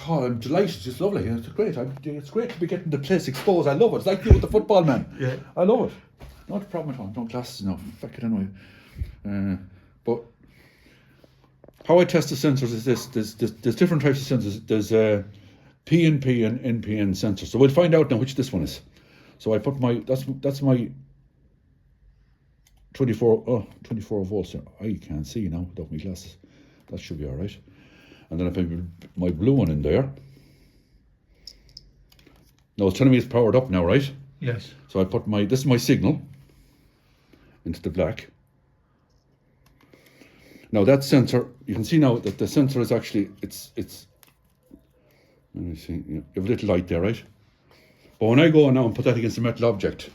I'm delighted. It's lovely. It's great. It's great to be getting the place exposed. I love it. It's like you with the football, man. Yeah. I love it. Not a problem at all. No glasses enough. Fuck it anyway. But how I test the sensors is this. There's different types of sensors. There's PNP and NPN sensors. So we'll find out now which this one is. So I put my that's my 24 volts. I can't see now without my glasses. That should be all right. And then I put my blue one in there. Now it's telling me it's powered up now, right? Yes. So I put this is my signal into the black. Now that sensor, you can see now that the sensor is actually, it's let me see, you have a little light there, right? But when I go now and put that against a metal object,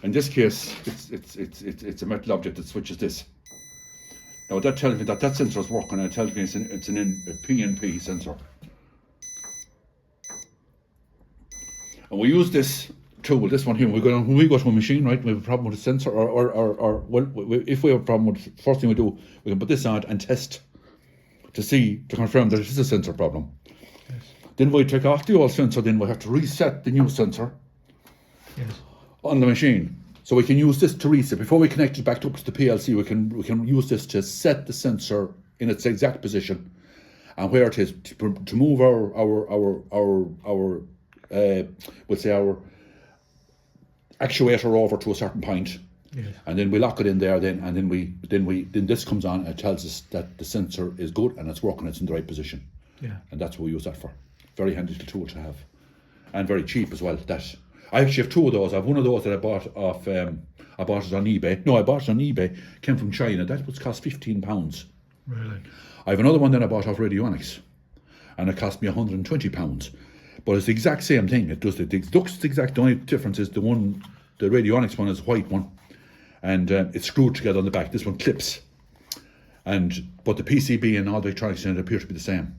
in this case, it's a metal object that switches this. Now that tells me that sensor is working, and it tells me it's a PNP sensor. And we use this tool, this one here, when we go to a machine, right, we have a problem with the sensor, if we have a problem with it, first thing we do, we can put this on it and test to confirm that it is a sensor problem. Yes. Then we take off the old sensor, then we have to reset the new sensor on the machine. So we can use this to reset. Before we connect it back up to the PLC, we can use this to set the sensor in its exact position and where it is to move our we'll say our actuator over to a certain point. Yes. And then we lock it in there. Then this comes on and it tells us that the sensor is good and it's working. It's in the right position. Yeah. And that's what we use that for. Very handy little tool to have, and very cheap as well. I actually have two of those. I have one of those that I bought off. I bought it on eBay. No, I bought it on eBay. Came from China. That was cost £15. Really? I have another one that I bought off Radionics, and it cost me £120. But it's the exact same thing. It looks the exact. The only difference is the Radionics one is a white one, and it's screwed together on the back. This one clips, but the PCB and all the electronics in it appear to be the same.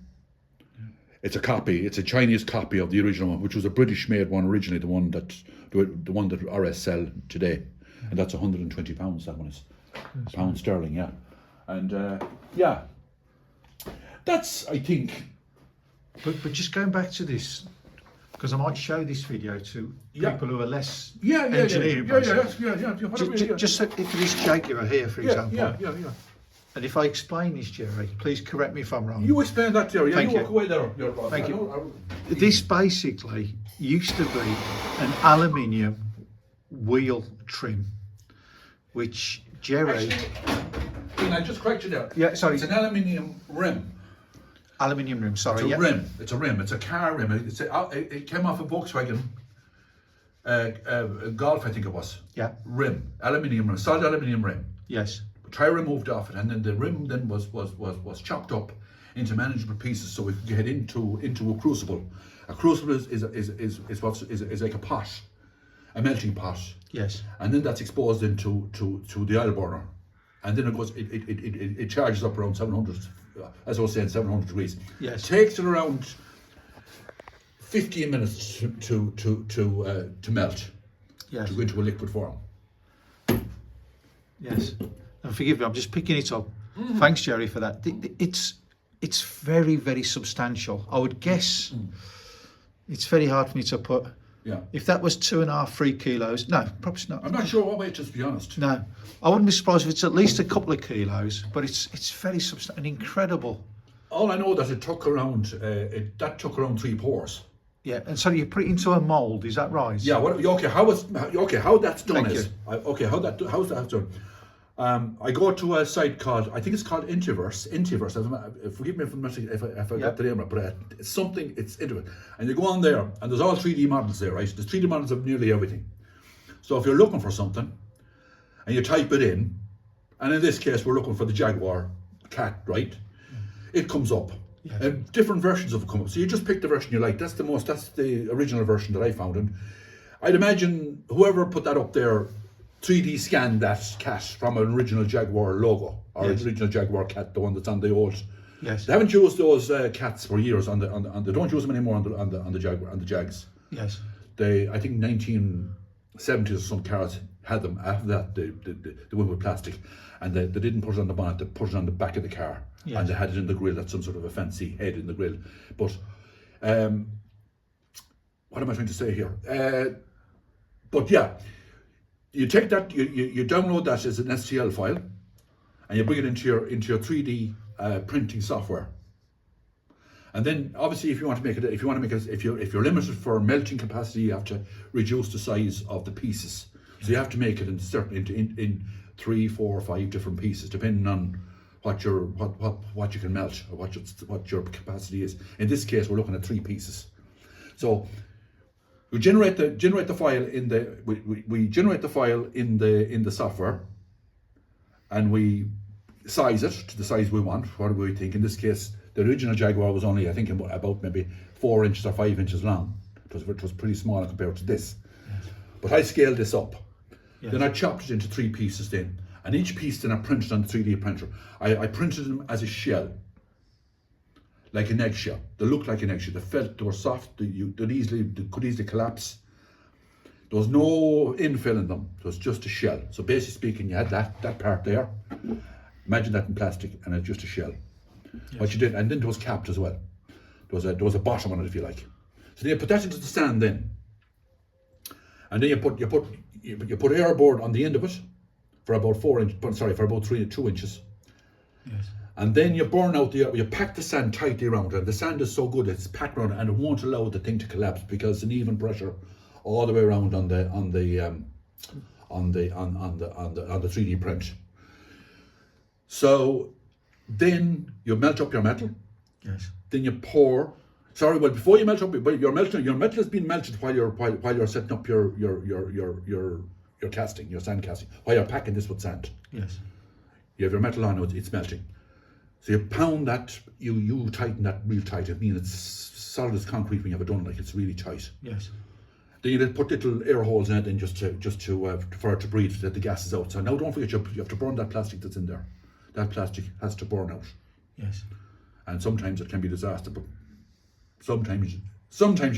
It's a copy. It's a Chinese copy of the original one, which was a British-made one originally. The one that RS sell today, and that's £120. That one is pound sterling, yeah. And that's, I think. But just going back to this, because I might show this video to people who are less engineering. Just so, for this Jaguar here, for example. Yeah. And if I explain this, Jerry, please correct me if I'm wrong. You explain that, Jerry. Thank you you. walk away there. Thank you. This basically used to be an aluminium wheel trim, which Jerry... Can I just correct you there? Yeah, sorry. It's an aluminium rim. Aluminium rim, sorry. It's a rim. It's a rim. It's a car rim. It came off a Volkswagen Golf, I think it was. Yeah. Rim. Aluminium rim. Solid aluminium rim. Yes. Tire removed off it, and then the rim then was chopped up into manageable pieces, so we could get into a crucible. A crucible is like a pot, a melting pot. Yes. And then that's exposed into the oil burner, and then it goes. It charges up around 700, as I was saying, 700 degrees. Yes. Takes it around 15 minutes to melt. Yes. To go into a liquid form. Yes. And forgive me, I'm just picking it up. Thanks, Jerry, for that. It's very, very substantial. I would guess it's very hard for me to put. Yeah. If that was 2.5, 3 kilos, no, probably not. I'm not sure what weight, just to be honest. No, I wouldn't be surprised if it's at least a couple of kilos, but it's very substantial and incredible. All I know that it took around 3 pours. Yeah, and so you put it into a mould, is that right? Yeah. How that's done Thank is how's that done? I go to a site called, I think it's called Intiverse. Forgive me if I got the name right, but it's something. It's Intiverse, and you go on there, and there's all 3D models there, right? There's 3D models of nearly everything. So if you're looking for something, and you type it in, and in this case we're looking for the Jaguar cat, right? It comes up. Yes. And different versions of it come up. So you just pick the version you like. That's the original version that I found. And I'd imagine whoever put that up there 3D scanned that cat from an original Jaguar logo, or original Jaguar cat, the one that's on the old. Yes. They haven't used those cats for years on the don't use them anymore on the Jaguar, on the Jags. Yes. I think 1970s or some cars had them. After that, they went with plastic, and they didn't put it on the bonnet. They put it on the back of the car, Yes. and they had it in the grill. That's some sort of a fancy head in the grill. But What am I trying to say here? But yeah, you take that, you download that as an STL file, and you bring it into your 3D printing software. And then, obviously, if you're limited for melting capacity, you have to reduce the size of the pieces. So you have to make it in 3, 4, or 5 different pieces, depending on what you can melt or what your capacity is. In this case, we're looking at 3 pieces. So we generate the file in the we generate the file in the software, and we size it to the size we want. What do we think? In this case, the original Jaguar was only, I think, about maybe 4 inches or 5 inches long. It was pretty small compared to this. Yes. But I scaled this up. Yes. Then I chopped it into 3 pieces then. And each piece then I printed on the 3D printer. I printed them as a shell, like an eggshell. They looked like an eggshell. They were soft. They could easily collapse. There was no infill in them. It was just a shell. So basically speaking, you had that part there. Imagine that in plastic, and it's just a shell. Yes. What you did, and then it was capped as well. There was a bottom on it, if you like. So then you put that into the stand then, and then you put airboard on the end of it for about 2 inches. Yes. And then you burn out you pack the sand tightly around it. And the sand is so good it's packed around it, and it won't allow the thing to collapse because it's an even pressure all the way around on the 3D print. So then you melt up your metal. Yes. Then you pour. Before you melt up, your metal has been melted while you're setting up your casting, your sand casting. While you're packing this with sand. Yes. You have your metal on, it's melting. So you pound that, you tighten that real tight. I mean, it's solid as concrete when you have it done, like it's really tight. Yes. Then you then put little air holes in it, and just for it to breathe, that the gas is out. So now don't forget, you have to burn that plastic that's in there. That plastic has to burn out. Yes. And sometimes it can be disaster, but sometimes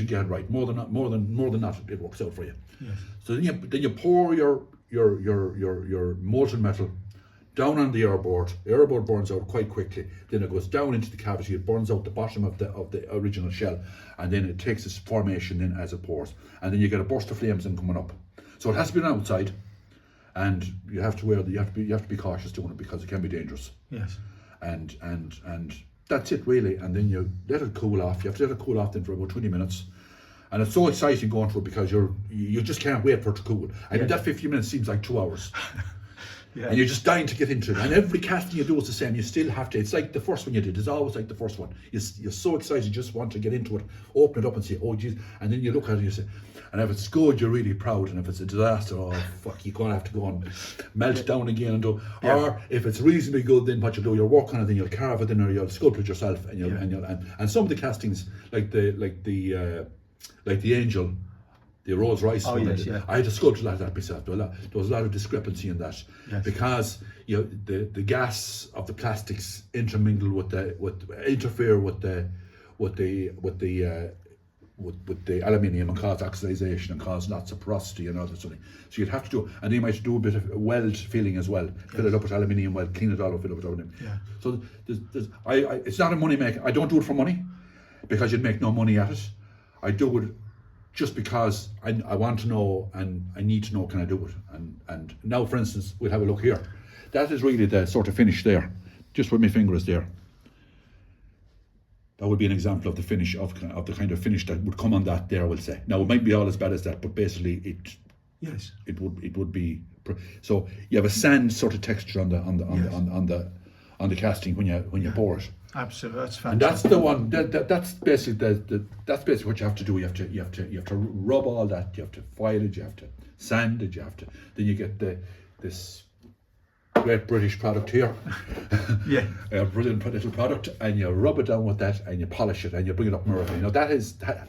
you get it right. More than not, it works out for you. Yes. So then you pour your molten metal down on the airboard. The airboard burns out quite quickly. Then it goes down into the cavity. It burns out the bottom of the original shell, and then it takes its formation then as it pours. And then you get a burst of flames then coming up. So it has to be on outside, and you have to be cautious doing it because it can be dangerous. Yes. And that's it really. And then you let it cool off. You have to let it cool off then for about 20 minutes. And it's so exciting going through it because you just can't wait for it to cool. I mean, that 15 minutes seems like 2 hours. Yeah. And you're just dying to get into it. And every casting you do is the same. You still have to. It's like the first one you did. It's always like the first one. You're so excited, you just want to get into it, open it up and say, oh geez. And then you look at it and you say, and if it's good, you're really proud. And if it's a disaster, oh fuck, you're going to have to go and melt it down again and do. Yeah. Or if it's reasonably good, then what you'll do, you'll work on it, then you'll carve it in, or you'll sculpt it yourself. And and some of the castings, like the Angel, the Rolls Royce one, I had to sculpt a lot of that myself. There was a lot of discrepancy in that, because the gas of the plastics intermingle interfere with the aluminium and cause oxidization and cause lots of porosity and all that sort of thing. So you'd have to do, and then you might do a bit of weld filling as well. Fill it up with aluminium weld, clean it all up, fill it with aluminium. Yeah. So it's not a money maker. I don't do it for money because you'd make no money at it. I do it just because I want to know and I need to know, can I do it? And now, for instance, we'll have a look here. That is really the sort of finish there, just where my finger is there. That would be an example of the finish of the kind of finish that would come on that there, we'll say. Now, it might be all as bad as that, but basically it would be. So you have a sand sort of texture on the casting when you pour it. Absolutely, that's fantastic. And that's the one. That's basically that's basically what you have to do. You have to rub all that. You have to file it. You have to sand it. Then you get this great British product here. Yeah. A brilliant little product, and you rub it down with that, and you polish it, and you bring it up mirror. That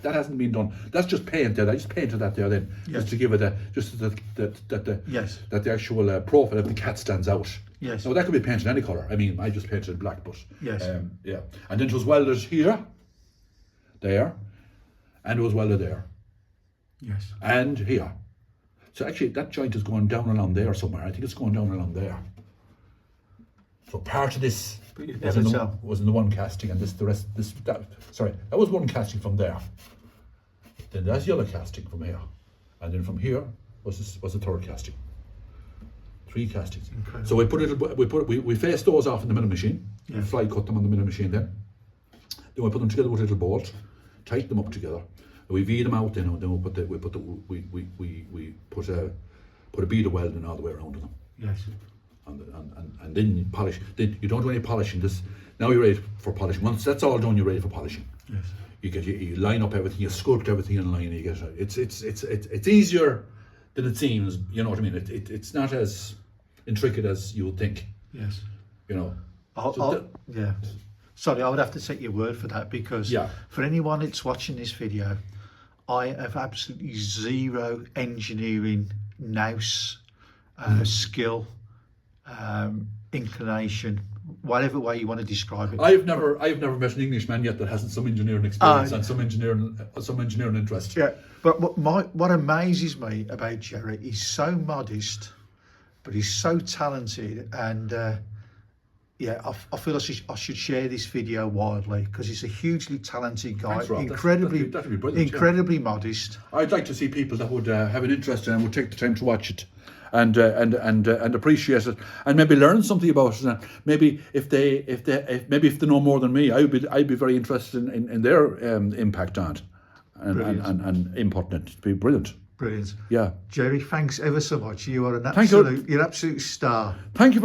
hasn't been done. That's just paint there. I just painted that there then, just to give it that the actual profile of the cat stands out. Yes. Now that could be painted any colour. I mean, I just painted it black, but yes. And then it was welded here, there, and it was welded there. Yes. And here. So actually, that joint is going down along there somewhere. I think it's going down along there. So part of this But you'd was never in, the, tell. was in the one casting, and that was one casting from there. Then that's the other casting from here, and then from here was the third casting. 3 castings. Incredible. So we faced those off in the milling machine. Yeah. Fly cut them on the milling machine then. Then we put them together with a little bolt, tighten them up together. And we V them out. Then we put a bead of welding all the way around them. Yes. And then you polish. Then you don't do any polishing. This now you're ready for polishing. Once that's all done, you're ready for polishing. Yes. You line up everything. You sculpt everything in line. You get it's easier than it seems. You know what I mean? It's not as intricate as you would think. Yes. You know. Yeah. Sorry, I would have to take your word for that, because for anyone that's watching this video, I have absolutely zero engineering nous, skill, inclination, whatever way you want to describe it. I've never met an Englishman yet that hasn't some engineering experience and some engineering interest. Yeah, but what amazes me about Jerry, he's so modest, but he's so talented, and I feel I should share this video widely, because he's a hugely talented guy. Thanks, Rob. Incredibly, that'd be brilliant, incredibly modest. I'd like to see people that would have an interest and would take the time to watch it, and appreciate it, and maybe learn something about it. Maybe if they know more than me, I'd be very interested in their impact on it, and input in it. It'd be brilliant. Brilliant. Yeah. Jerry, thanks ever so much. You are an Thank you. you're an absolute star. Thank you very